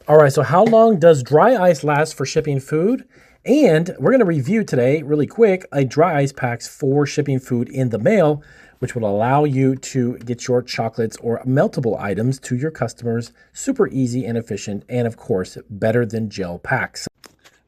All right, so how long does dry ice last for shipping food? And we're going to review today, really quick, a dry ice packs for shipping food in the mail, which will allow you to get your chocolates or meltable items to your customers super easy and efficient, and of course, better than gel packs.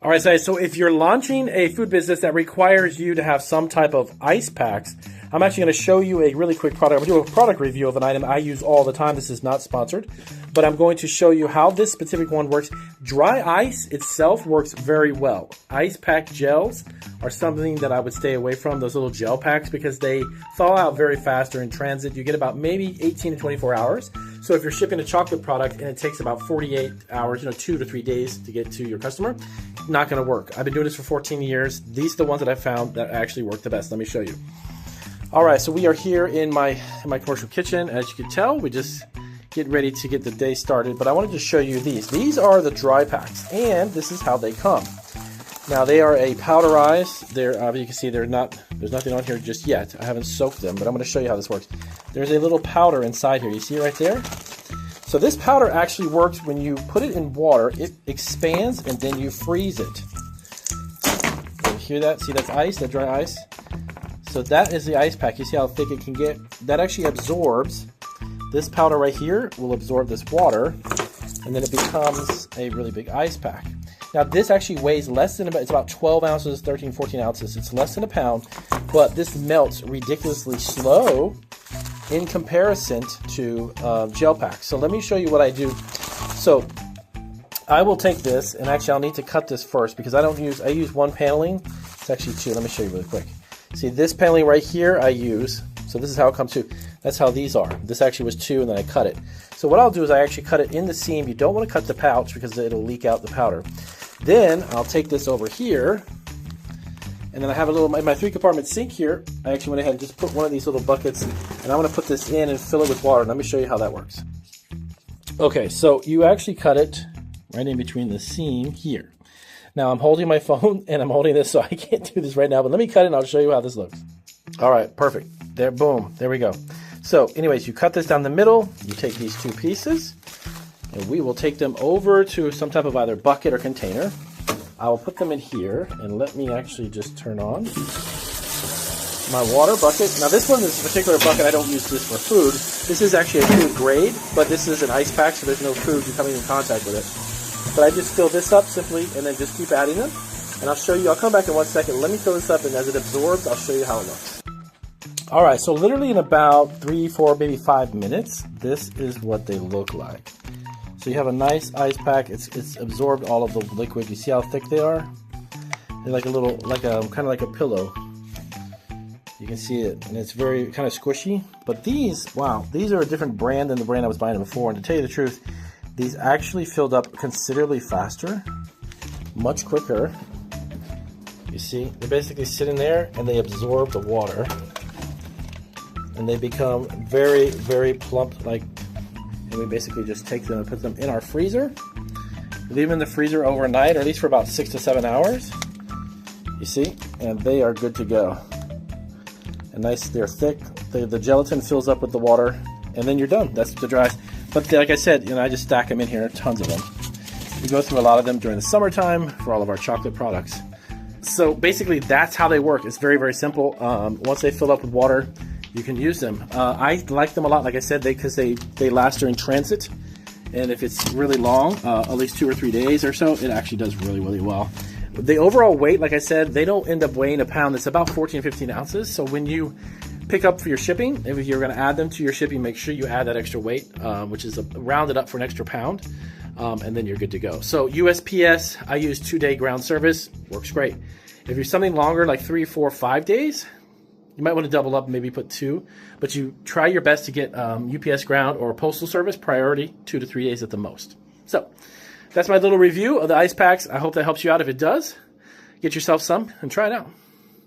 All right, guys, so if you're launching a food business that requires you to have some type of ice packs, I'm actually going to show you a really quick product. I'm going to do a product review of an item I use all the time. This is not sponsored, but I'm going to show you how this specific one works. Dry ice itself works very well. Ice pack gels are something that I would stay away from, those little gel packs, because they thaw out very fast or in transit. You get about maybe 18 to 24 hours. So if you're shipping a chocolate product and it takes about 48 hours, 2 to 3 days to get to your customer, not going to work. I've been doing this for 14 years. These are the ones that I found that actually work the best. Let me show you. All right, so we are here in my commercial kitchen. As you can tell, we just get ready to get the day started. But I wanted to show you these. These are the dry packs, and this is how they come. Now they are a powderized. You can see there's nothing on here just yet. I haven't soaked them, but I'm going to show you how this works. There's a little powder inside here. You see it right there? So this powder actually works when you put it in water. It expands and then you freeze it. You hear that? See, that's ice, that dry ice. So that is the ice pack. You see how thick it can get? That actually absorbs. This powder right here will absorb this water, and then it becomes a really big ice pack. Now this actually weighs less than it's about 12 ounces, 13, 14 ounces. It's less than a pound, but this melts ridiculously slow in comparison to gel packs. So let me show you what I do. So I will take this, and actually I'll need to cut this first because I use one paneling. It's actually two. Let me show you really quick. See, this paneling right here I use. So this is how it comes to. That's how these are. This actually was two, and then I cut it. So what I'll do is I actually cut it in the seam. You don't want to cut the pouch because it'll leak out the powder. Then I'll take this over here, and then I have my 3-compartment sink here. I actually went ahead and just put one of these little buckets, and I'm going to put this in and fill it with water. Let me show you how that works. Okay, so you actually cut it right in between the seam here. Now I'm holding my phone, and I'm holding this, so I can't do this right now, but let me cut it, and I'll show you how this looks. All right, perfect. There, boom, there we go. So anyways, you cut this down the middle, you take these two pieces, and we will take them over to some type of either bucket or container. I will put them in here, and let me actually just turn on my water bucket. Now this particular bucket, I don't use this for food. This is actually a food grade, but this is an ice pack, so there's no food coming in contact with it. But I just fill this up simply, and then just keep adding them. And I'll show you, I'll come back in 1 second. Let me fill this up, and as it absorbs, I'll show you how it looks. All right, so literally in about 3, 4, maybe 5 minutes, this is what they look like. So you have a nice ice pack. It's absorbed all of the liquid. You see how thick they are? They're like a little, kind of like a pillow. You can see it, and it's very kind of squishy. But these, wow, these are a different brand than the brand I was buying before. And to tell you the truth, these actually filled up considerably faster, much quicker. You see, they're basically sitting there, and they absorb the water. And they become very, very plump, and we basically just take them and put them in our freezer. Leave them in the freezer overnight, or at least for about 6 to 7 hours. You see, and they are good to go. And nice, they're thick. The gelatin fills up with the water, and then you're done. That's the dry. But like I said, I just stack them in here, tons of them. We go through a lot of them during the summertime for all of our chocolate products. So basically, that's how they work. It's very, very simple. Once they fill up with water, you can use them. I like them a lot, like I said, because they last during transit. And if it's really long, at least 2 or 3 days or so, it actually does really, really well. The overall weight, like I said, they don't end up weighing a pound. It's about 14, 15 ounces. So when you pick up for your shipping, if you're going to add them to your shipping, make sure you add that extra weight, which is rounded up for an extra pound. And then you're good to go. So USPS, I use 2-day ground service. Works great. If you're something longer, like 3, 4, 5 days, you might want to double up and maybe put 2, but you try your best to get UPS ground or postal service priority 2 to 3 days at the most. So that's my little review of the ice packs. I hope that helps you out. If it does, get yourself some and try it out.